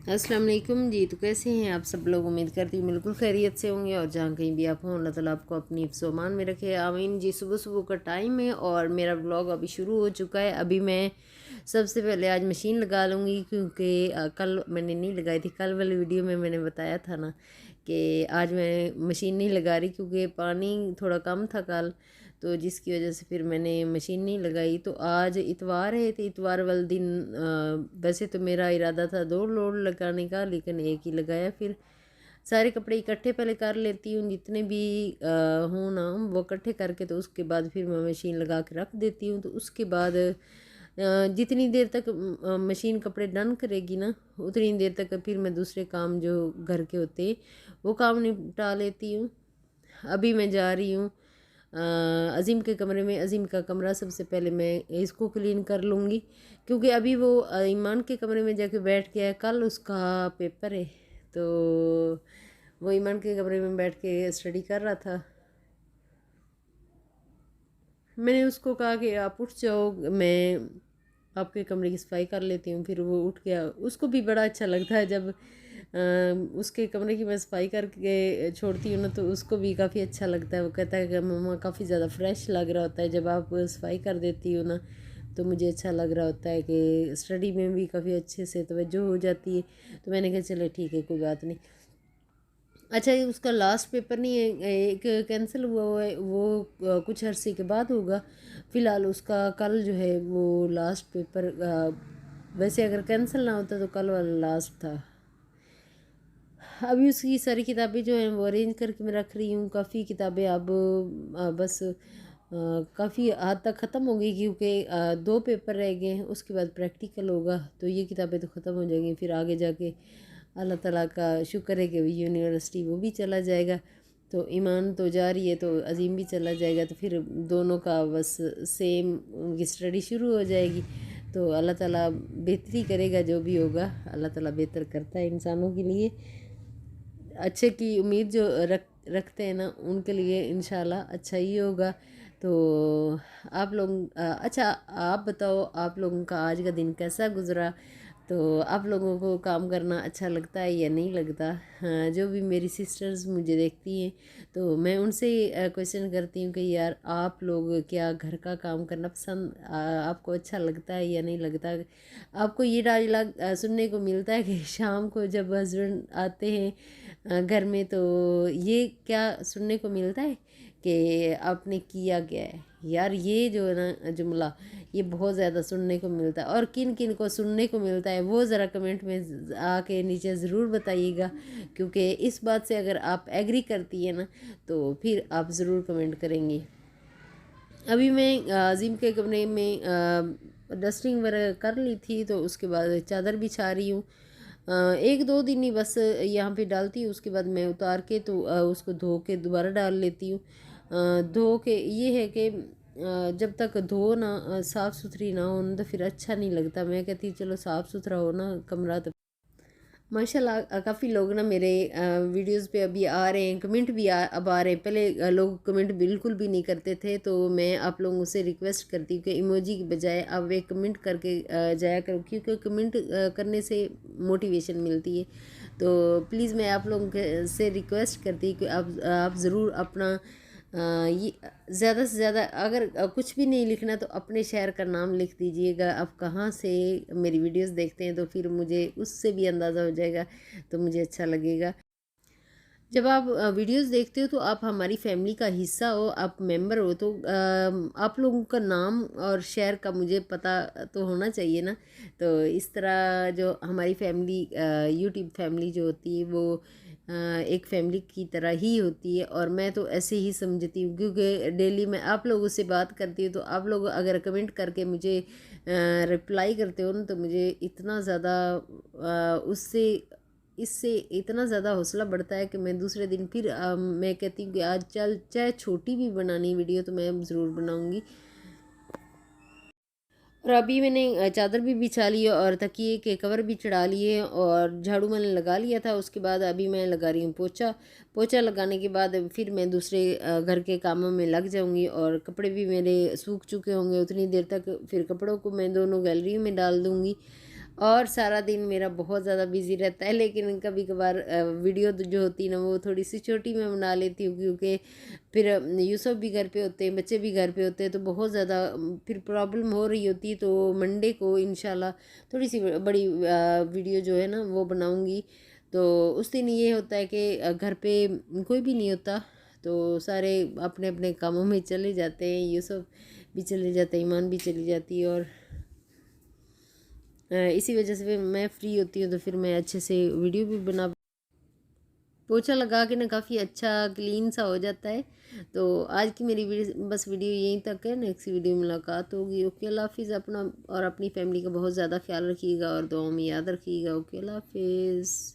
अस्सलाम वालेकुम जी। तो कैसे हैं आप सब लोग? उम्मीद करती हूँ बिल्कुल खैरियत से होंगे और जहाँ कहीं भी आप हों अल्लाह ताला आपको अपनी हिफ्ज़-ओ अमान में रखे, आमीन जी। सुबह सुबह का टाइम है और मेरा व्लॉग अभी शुरू हो चुका है। अभी मैं सबसे पहले आज मशीन लगा लूँगी क्योंकि कल मैंने नहीं लगाई थी। कल वाली वीडियो में मैंने बताया था ना कि आज मैं मशीन नहीं लगा रही क्योंकि पानी थोड़ा कम था कल, तो जिसकी वजह से फिर मैंने मशीन नहीं लगाई। तो आज इतवार है, तो इतवार वाले दिन वैसे तो मेरा इरादा था 2 लोड लगाने का, लेकिन एक ही लगाया। फिर सारे कपड़े इकट्ठे पहले कर लेती हूँ, जितने भी हों ना वो इकट्ठे करके, तो उसके बाद फिर मैं मशीन लगा के रख देती हूँ। तो उसके बाद जितनी देर तक मशीन कपड़े डन करेगी ना उतनी देर तक फिर मैं दूसरे काम जो घर के होते हैं वो काम निपटा लेती हूँ। अभी मैं जा रही हूँ अज़ीम के कमरे में। अज़ीम का कमरा सबसे पहले मैं इसको क्लीन कर लूँगी क्योंकि अभी वो ईमान के कमरे में जाके बैठ गया है। कल उसका पेपर है, तो वो ईमान के कमरे में बैठ के स्टडी कर रहा था। मैंने उसको कहा कि आप उठ जाओ, मैं आपके कमरे की सफाई कर लेती हूँ। फिर वो उठ गया। उसको भी बड़ा अच्छा लगता है जब उसके कमरे की मैं सफाई करके छोड़ती हूँ ना, तो उसको भी काफ़ी अच्छा लगता है। वो कहता है कि मम्मा काफ़ी ज़्यादा फ्रेश लग रहा होता है जब आप सफाई कर देती हो ना, तो मुझे अच्छा लग रहा होता है कि स्टडी में भी काफ़ी अच्छे से तवज्जो हो जाती है। तो मैंने कहा चलो ठीक है, कोई बात नहीं। अच्छा, ये उसका लास्ट पेपर नहीं है, एक कैंसिल हुआ है वो कुछ अरसे के बाद होगा। फ़िलहाल उसका कल जो है वो लास्ट पेपर, वैसे अगर कैंसिल ना होता तो कल वाला लास्ट था। अभी उसकी सारी किताबें जो हैं वो अरेंज करके मैं रख रही हूँ। काफ़ी किताबें अब बस काफ़ी हद तक ख़त्म हो गई क्योंकि 2 पेपर रह गए हैं, उसके बाद प्रैक्टिकल होगा, तो ये किताबें तो ख़त्म हो जाएंगी। फिर आगे जाके अल्लाह ताला का शुक्र है कि यूनिवर्सिटी वो भी चला जाएगा। तो ईमान तो जा रही है, तो अज़ीम भी चला जाएगा, तो फिर दोनों का बस सेम उनकी स्टडी शुरू हो जाएगी। तो अल्लाह ताला बेहतरी करेगा, जो भी होगा अल्लाह ताला बेहतर करता है इंसानों के लिए। अच्छे की उम्मीद जो रखते हैं ना उनके लिए इंशाल्लाह अच्छा ही होगा। तो आप लोग अच्छा, आप बताओ आप लोगों का आज का दिन कैसा गुजरा? तो आप लोगों को काम करना अच्छा लगता है या नहीं लगता? हाँ, जो भी मेरी सिस्टर्स मुझे देखती हैं तो मैं उनसे क्वेश्चन करती हूँ कि यार आप लोग क्या घर का काम करना पसंद आपको अच्छा लगता है या नहीं लगता? आपको ये डायलॉग सुनने को मिलता है कि शाम को जब हस्बैंड आते हैं घर में, तो ये क्या सुनने को मिलता है कि आपने किया क्या है? यार ये जो है ना जुमला, ये बहुत ज़्यादा सुनने को मिलता है। और किन किन को सुनने को मिलता है वो ज़रा कमेंट में आके नीचे ज़रूर बताइएगा, क्योंकि इस बात से अगर आप एग्री करती है ना तो फिर आप ज़रूर कमेंट करेंगी। अभी मैं अज़ीम के कमरे में डस्टिंग वगैरह कर ली थी, तो उसके बाद चादर बिछा रही हूँ। 1-2 दिन ही बस यहाँ पे डालती हूँ, उसके बाद मैं उतार के तो उसको धो के दोबारा डाल लेती हूँ। धो के ये है कि जब तक धो ना साफ़ सुथरी ना हो ना, तो फिर अच्छा नहीं लगता। मैं कहती चलो साफ़ सुथरा हो ना कमरा, तो माशाल्लाह काफ़ी लोग ना मेरे वीडियोस पे अभी आ रहे हैं, कमेंट भी अब आ रहे हैं। पहले लोग कमेंट बिल्कुल भी नहीं करते थे, तो मैं आप लोगों से रिक्वेस्ट करती हूँ कि इमोजी की बजाय आप एक कमेंट करके जाया करो, क्योंकि कमेंट करने से मोटिवेशन मिलती है। तो प्लीज़ मैं आप लोगों से रिक्वेस्ट करती हूँ कि आप ज़रूर अपना ये ज़्यादा से ज़्यादा, अगर कुछ भी नहीं लिखना तो अपने शहर का नाम लिख दीजिएगा। आप कहाँ से मेरी वीडियोस देखते हैं, तो फिर मुझे उससे भी अंदाज़ा हो जाएगा, तो मुझे अच्छा लगेगा। जब आप वीडियोस देखते हो तो आप हमारी फैमिली का हिस्सा हो, आप मेंबर हो, तो आप लोगों का नाम और शहर का मुझे पता तो होना चाहिए ना। तो इस तरह जो हमारी फैमिली यूट्यूब फैमिली जो होती है वो एक फैमिली की तरह ही होती है, और मैं तो ऐसे ही समझती हूँ क्योंकि डेली मैं आप लोगों से बात करती हूँ। तो आप लोग अगर कमेंट करके मुझे रिप्लाई करते हो ना, तो मुझे इतना ज़्यादा उससे इससे इतना ज़्यादा हौसला बढ़ता है कि मैं दूसरे दिन फिर मैं कहती हूँ कि आज चल चाहे छोटी भी बनानी वीडियो तो मैं ज़रूर बनाऊँगी। और अभी मैंने चादर भी बिछा ली है और तकिए के कवर भी चढ़ा लिए और झाड़ू मैंने लगा लिया था। उसके बाद अभी मैं लगा रही हूँ पोछा। पोछा लगाने के बाद फिर मैं दूसरे घर के कामों में लग जाऊँगी, और कपड़े भी मेरे सूख चुके होंगे। उतनी देर तक फिर कपड़ों को मैं दोनों गैलरी में डाल दूँगी। और सारा दिन मेरा बहुत ज़्यादा बिजी रहता है, लेकिन कभी कभार वीडियो जो होती है ना वो थोड़ी सी छोटी मैं बना लेती हूँ, क्योंकि फिर यूसुफ भी घर पे होते हैं, बच्चे भी घर पे होते हैं, तो बहुत ज़्यादा फिर प्रॉब्लम हो रही होती है। तो मंडे को इंशाल्लाह थोड़ी सी बड़ी वीडियो जो है ना वो बनाऊँगी। तो उस दिन ये होता है कि घर पे कोई भी नहीं होता, तो सारे अपने अपने कामों में चले जाते हैं, यूसुफ भी चले जाते हैं, ईमान भी चली जाती है, और इसी वजह से फिर मैं फ्री होती हूँ, तो फिर मैं अच्छे से वीडियो भी बना, पोछा लगा के ना काफ़ी अच्छा क्लीन सा हो जाता है। तो आज की मेरी बस वीडियो यहीं तक है। नेक्स्ट वीडियो में मुलाकात होगी। ओके, अल्लाह हाफिज़। अपना और अपनी फैमिली का बहुत ज़्यादा ख्याल रखिएगा और दुआओं में याद रखिएगा। ओके, अल्लाह हाफिज़।